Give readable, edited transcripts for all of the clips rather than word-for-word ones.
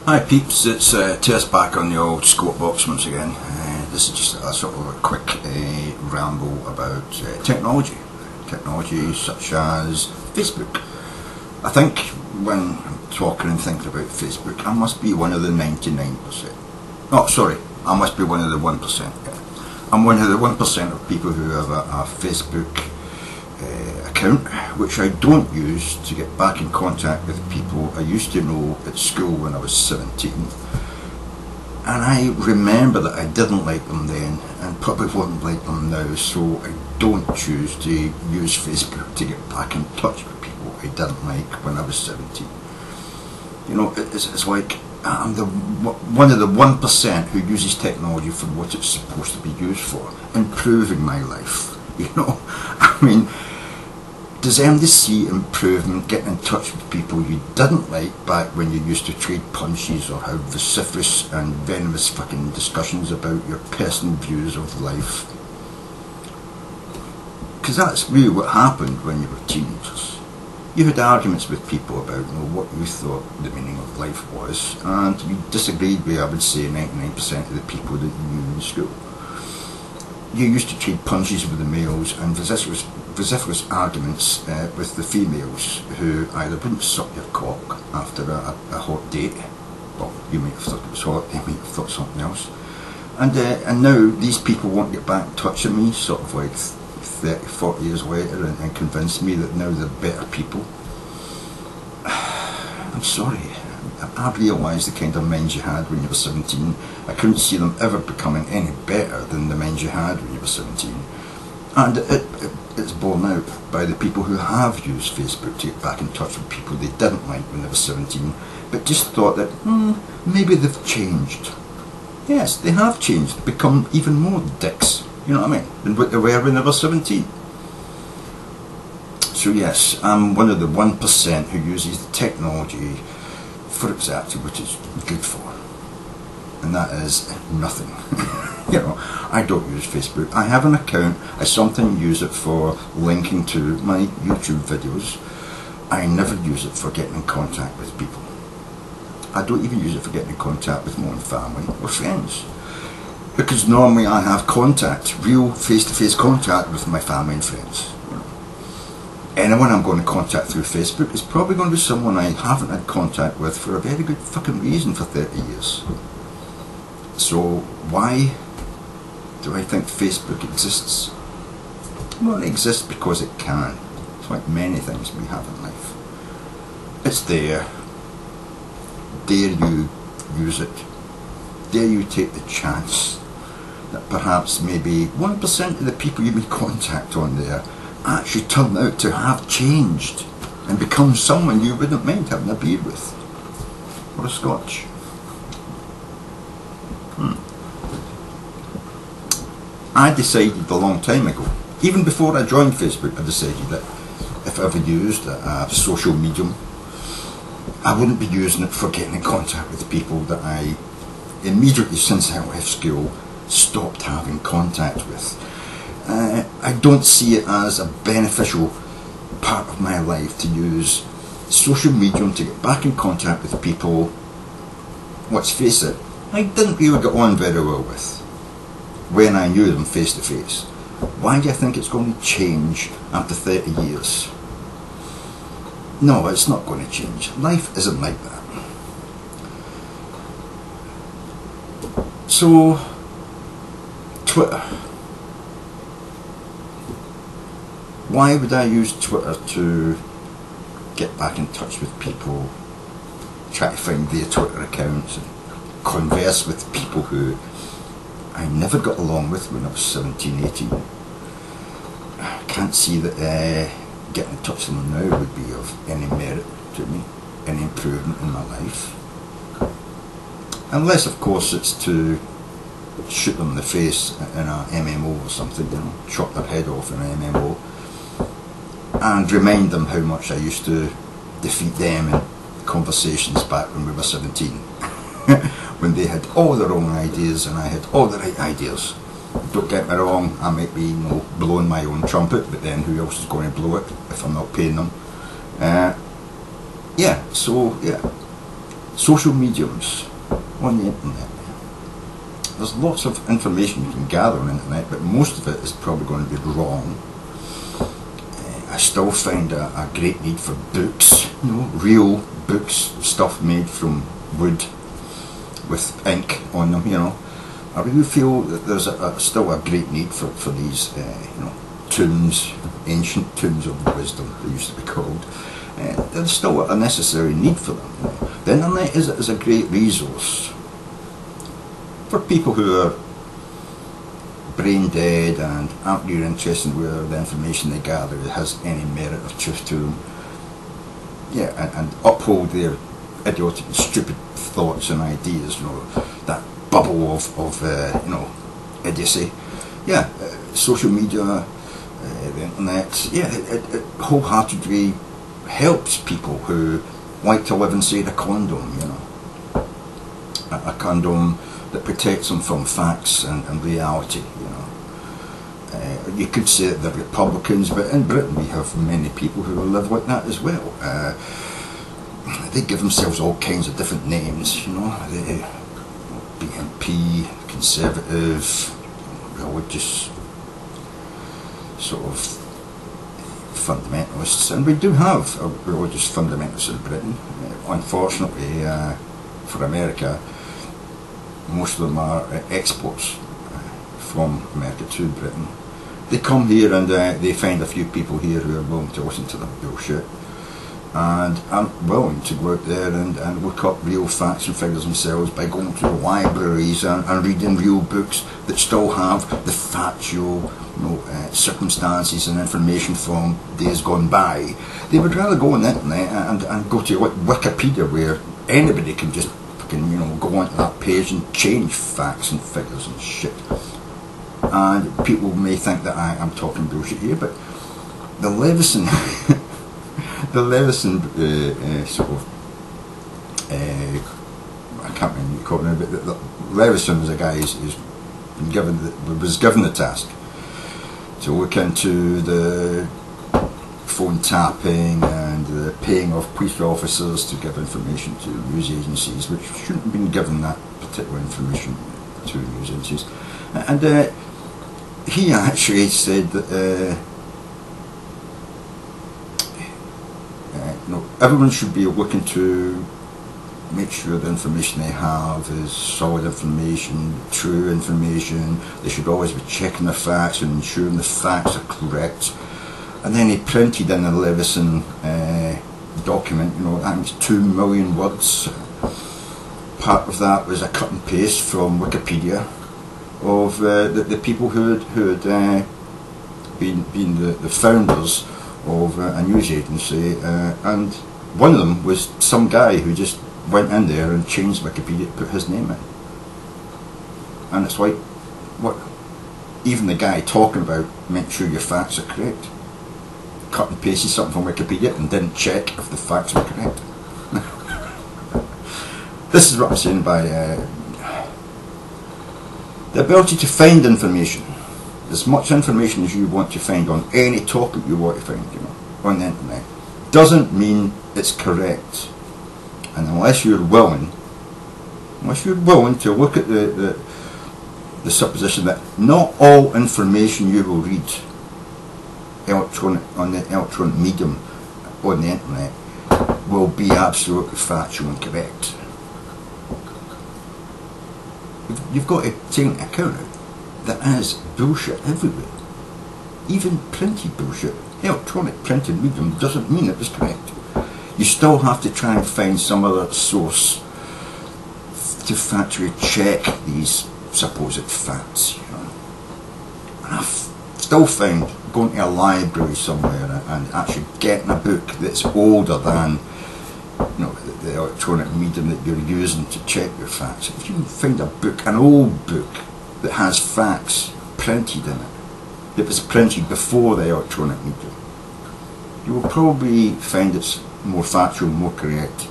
Hi peeps, it's Tersse back on the old squat box once again. This is just a sort of a quick ramble about technology. Technology such as Facebook. I think when talking and thinking about Facebook, I must be one of the 99%. Oh, sorry, I must be one of the 1%. I'm one of the 1% of people who have a Facebook account, which I don't use to get back in contact with people I used to know at school when I was 17. And I remember that I didn't like them then and probably wouldn't like them now, so I don't choose to use Facebook to get back in touch with people I didn't like when I was 17. You know, it's like I'm one of the 1% who uses technology for what it's supposed to be used for, improving my life. You know, I mean, does anybody see improvement getting in touch with people you didn't like back when you used to trade punches or have vociferous and venomous fucking discussions about your personal views of life? Because that's really what happened when you were teenagers. You had arguments with people about what you thought the meaning of life was, and you disagreed with, I would say, 99% of the people that you knew in school. You used to trade punches with the males and vociferous arguments with the females, who either wouldn't suck your cock after a hot date. Well, you might have thought it was hot, they might have thought something else. And now these people won't get back in touch with me, sort of like 30, 40 years later, and convince me that now they're better people. I'm sorry. I realised the kind of minds you had when you were 17. I couldn't see them ever becoming any better than the minds you had when you were 17. And it's borne out by the people who have used Facebook to get back in touch with people they didn't like when they were 17, but just thought that maybe they've changed. Yes, they have changed, become even more dicks, you know what I mean, than what they were when they were 17. So yes, I'm one of the 1% who uses the technology for exactly what it's good for, and that is nothing. You know, I don't use Facebook. I have an account. I sometimes use it for linking to my YouTube videos. I never use it for getting in contact with people. I don't even use it for getting in contact with my own family or friends, because normally I have contact, real face-to-face contact with my family and friends. Anyone I'm going to contact through Facebook is probably going to be someone I haven't had contact with for a very good fucking reason for 30 years. So why do I think Facebook exists? Well, it exists because it can. It's like many things we have in life. It's there. Dare you use it? Dare you take the chance that perhaps maybe 1% of the people you make contact on there actually turn out to have changed and become someone you wouldn't mind having a beer with, or a scotch. I decided a long time ago, even before I joined Facebook, I decided that if I ever used a social medium, I wouldn't be using it for getting in contact with people that I immediately since I left school stopped having contact with. I don't see it as a beneficial part of my life to use social media to get back in contact with people, let's face it, I didn't really get on very well with when I knew them face to face. Why do you think it's going to change after 30 years? No, it's not going to change. Life isn't like that. So, Twitter. Why would I use Twitter to get back in touch with people, try to find their Twitter accounts and converse with people who I never got along with when I was 17, 18? I can't see that getting in touch with them now would be of any merit to me, any improvement in my life. Unless, of course, it's to shoot them in the face in a MMO or something, you know, chop their head off in an MMO, and remind them how much I used to defeat them in conversations back when we were 17, when they had all their own ideas and I had all the right ideas. Don't get me wrong, I might be blowing my own trumpet, but then who else is going to blow it if I'm not paying them? Yeah, so yeah, social mediums on the internet. There's lots of information you can gather on the internet, but most of it is probably going to be wrong. I still find a great need for books, you know, real books, stuff made from wood with ink on them, you know. I really feel that there's still a great need for these, you know, tombs, ancient tombs of wisdom, they used to be called. There's still a necessary need for them. You know. The internet is a great resource for people who are brain dead and aren't really interested in whether the information they gather has any merit or truth to them. Yeah, and uphold their idiotic and stupid thoughts and ideas, you know, that bubble of you know, idiocy. Yeah, social media, the internet, yeah, it wholeheartedly helps people who like to live inside a condom, you know. A condom that protects them from facts and reality, you know. You could say that they're Republicans, but in Britain we have many people who live like that as well. They give themselves all kinds of different names, you know. They, BNP, Conservative, religious, sort of fundamentalists, and we do have religious fundamentalists in Britain. Unfortunately, for America, most of them are exports from America to Britain. They come here and they find a few people here who are willing to listen to their bullshit and aren't willing to go out there and look up real facts and figures themselves by going to the libraries and reading real books that still have the factual, you know, circumstances and information from days gone by. They would rather go on the internet and go to like Wikipedia, where anybody can just fucking, you know, go onto that page and change facts and figures and shit. And people may think that I'm talking bullshit here, but the Leveson the Leveson sort of I can't remember what you call it now, but Leveson was a guy who's was given the task to look into the phone tapping and the paying of police officers to give information to news agencies, which shouldn't have been given that particular information to news agencies. And he actually said that you know, everyone should be looking to make sure the information they have is solid information, true information. They should always be checking the facts and ensuring the facts are correct. And then he printed in the Leveson document, you know, I think it's 2 million words. Part of that was a cut and paste from Wikipedia of the people who had been the founders of a news agency, and one of them was some guy who just went in there and changed Wikipedia to put his name in. And it's like, what? Even the guy talking about make sure your facts are correct cut and pasted something from Wikipedia and didn't check if the facts were correct. This is what I'm saying by the ability to find information. As much information as you want to find on any topic you want to find, you know, on the internet, doesn't mean it's correct. And unless you're willing to look at the supposition that not all information you will read on the electronic medium on the internet will be absolutely factual and correct. You've got to take into account that there is bullshit everywhere, even printed bullshit. Electronic printed medium doesn't mean it was correct. You still have to try and find some other source to factually check these supposed facts, you know. And I've still found going to a library somewhere and actually getting a book that's older than, you know, the electronic medium that you're using to check your facts. If you can find a book, an old book that has facts printed in it, that was printed before the electronic medium, you will probably find it's more factual, more correct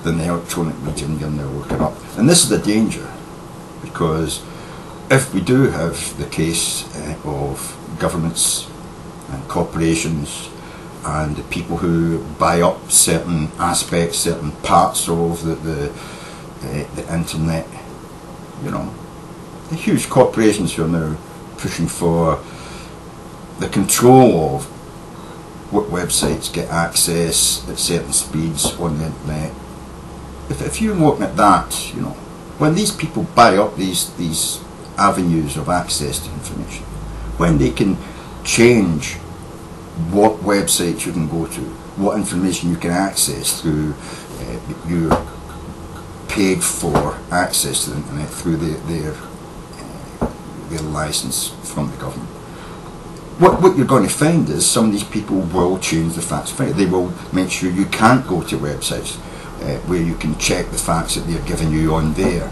than the electronic medium you're now looking up. And this is the danger, because if we do have the case of governments and corporations and the people who buy up certain aspects, certain parts of the internet. You know, the huge corporations who are now pushing for the control of what websites get access at certain speeds on the internet. If you're looking at that, you know, when these people buy up these avenues of access to information, when they can change what websites you can go to, what information you can access through your paid for access to the internet through their license from the government. What you're going to find is some of these people will change the facts. They will make sure you can't go to websites where you can check the facts that they're giving you on their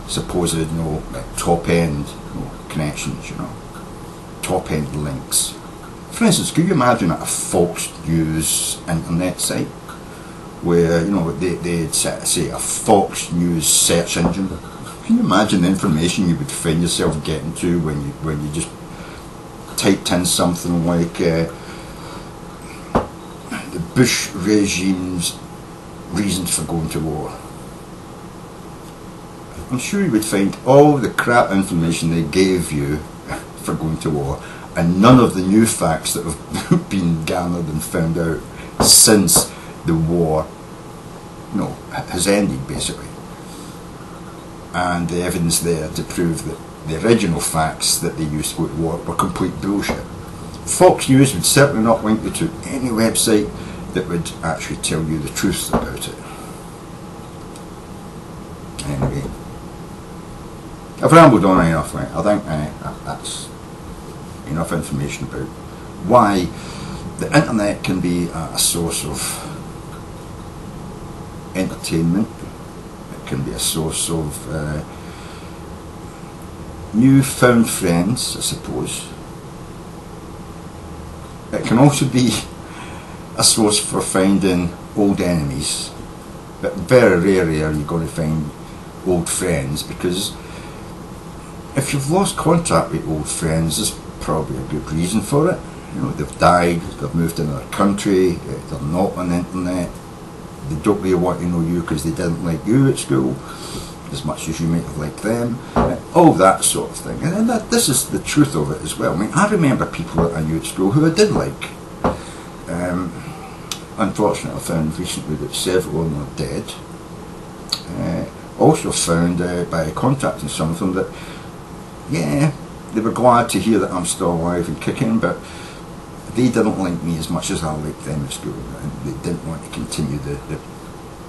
supposed, you know, top end, you know, connections, you know, top end links. For instance, could you imagine a Fox News internet site where, you know, they'd say a Fox News search engine? Can you imagine the information you would find yourself getting to when you just typed in something like the Bush regime's reasons for going to war? I'm sure you would find all the crap information they gave you for going to war, and none of the new facts that have been gathered and found out since the war, you know, has ended, basically. And the evidence there to prove that the original facts that they used to go to war were complete bullshit. Fox News would certainly not link you to any website that would actually tell you the truth about it. Anyway, I've rambled on enough, right? I think that's enough information about why the internet can be a source of entertainment. It can be a source of newfound friends, I suppose. It can also be a source for finding old enemies, but very rarely are you going to find old friends, because if you've lost contact with old friends, there's probably a good reason for it. You know, they've died, they've moved to another country, they're not on the internet, they don't really want to know you because they didn't like you at school as much as you might have liked them, all that sort of thing. And this is the truth of it as well. I mean, I remember people that I knew at school who I did like. Unfortunately, I found recently that several of them are dead. Also found by contacting some of them that, yeah, they were glad to hear that I'm still alive and kicking, but they didn't like me as much as I liked them at school, and they didn't want to continue the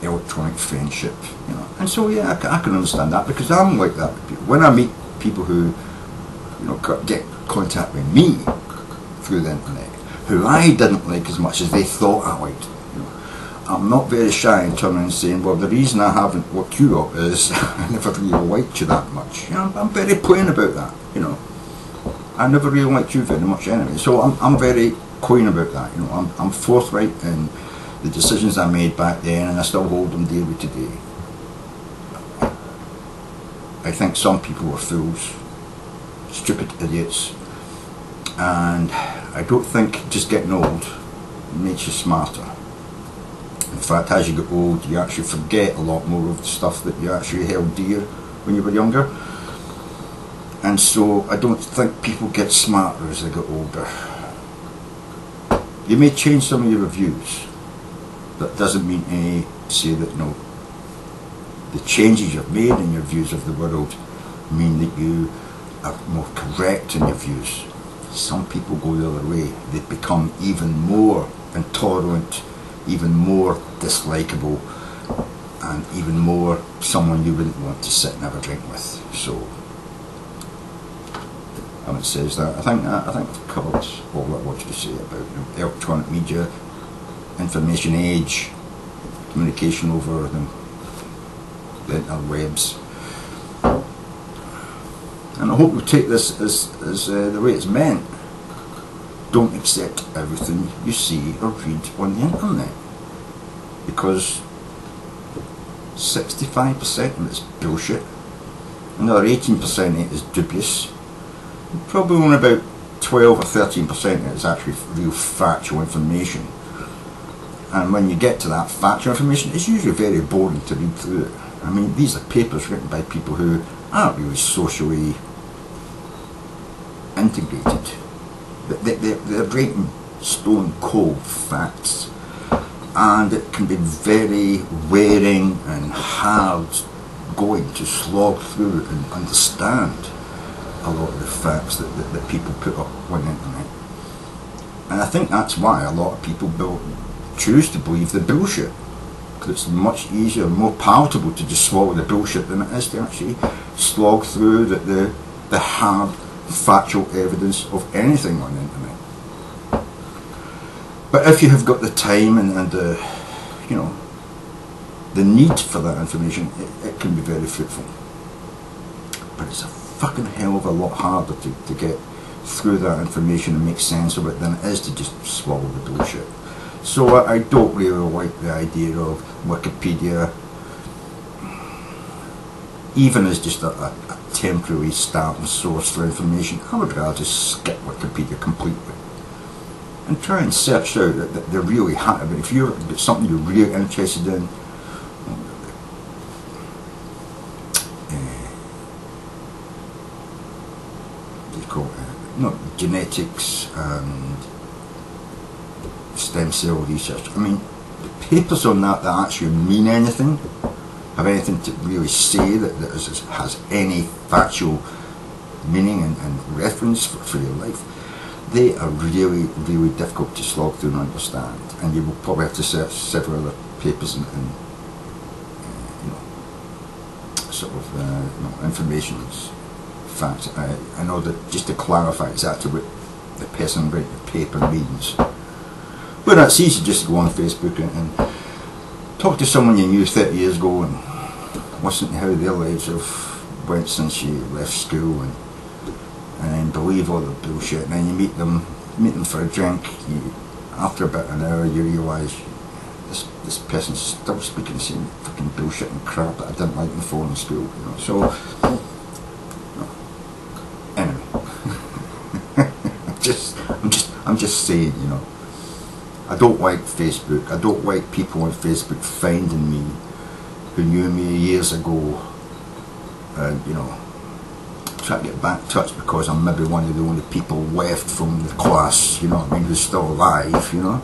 electronic friendship, you know. And so, yeah, I can understand that, because I'm like that with people. When I meet people who, you know, get contact with me through the internet, who I didn't like as much as they thought I liked, you know, I'm not very shy in turning and saying, well, the reason I haven't looked you up is I never really liked you that much. You know, I'm very plain about that, you know. I never really liked you very much anyway, so I'm very plain about that, you know. I'm forthright in the decisions I made back then, and I still hold them dearly today. I think some people are fools, stupid idiots, and I don't think just getting old makes you smarter. In fact, as you get old, you actually forget a lot more of the stuff that you actually held dear when you were younger. And so I don't think people get smarter as they get older. You may change some of your views, that doesn't mean to say that, no, the changes you've made in your views of the world mean that you are more correct in your views. Some people go the other way. They become even more intolerant, even more dislikable, and even more someone you wouldn't want to sit and have a drink with. So it says that. I think I've covered all that I wanted to say about the electronic media, information age, communication over the interwebs. And I hope you take this as the way it's meant. Don't accept everything you see or read on the internet, because 65% of it's bullshit, another 18% of it is dubious, and probably only about 12 or 13% of it is actually real factual information. And when you get to that factual information, it's usually very boring to read through it. I mean, these are papers written by people who aren't really socially integrated. They're writing stone cold facts, and it can be very wearing and hard going to slog through and understand a lot of the facts that people put up on the internet. And I think that's why a lot of people choose to believe the bullshit, because it's much easier and more palatable to just swallow the bullshit than it is to actually slog through the hard factual evidence of anything on the internet. But if you have got the time and the, you know, the need for that information, it can be very fruitful. But it's a fucking hell of a lot harder to get through that information and make sense of it than it is to just swallow the bullshit. So I don't really like the idea of Wikipedia, even as just a temporary starting source for information. I would rather just skip Wikipedia completely and try and search out the really hard. I mean, if you've got something you're really interested in, genetics and stem cell research. I mean, the papers on that actually mean anything, have anything to really say that has any factual meaning and reference for your life, they are really, really difficult to slog through and understand. And you will probably have to search several other papers and you know, sort of you know, information. Fact, I know that just to clarify exactly what the person writing the paper means. But it's easy just to go on Facebook and talk to someone you knew 30 years ago and listen to how their lives have went since you left school, and then believe all the bullshit, and then you meet them for a drink. After about an hour you realise this person's still speaking the same fucking bullshit and crap that I didn't like before in school, you know. So anyway, I'm just saying, you know, I don't like Facebook. I don't like people on Facebook finding me who knew me years ago and, you know, try to get back in touch because I'm maybe one of the only people left from the class, you know what I mean, who's still alive, you know,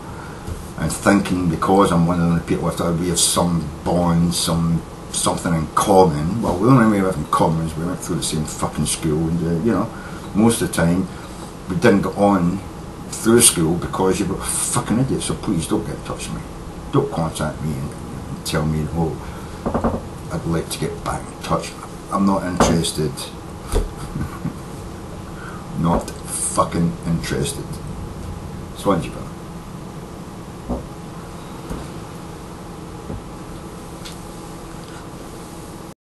and thinking because I'm one of the only people left out, we have some bond, something in common. Well, the only way we have in common is we went through the same fucking school, and you know, most of the time we didn't get on through school because you were a fucking idiot. So please don't get in touch with me, don't contact me and tell me, oh, I'd like to get back in touch. I'm not interested. Not fucking interested. Spongy, brother.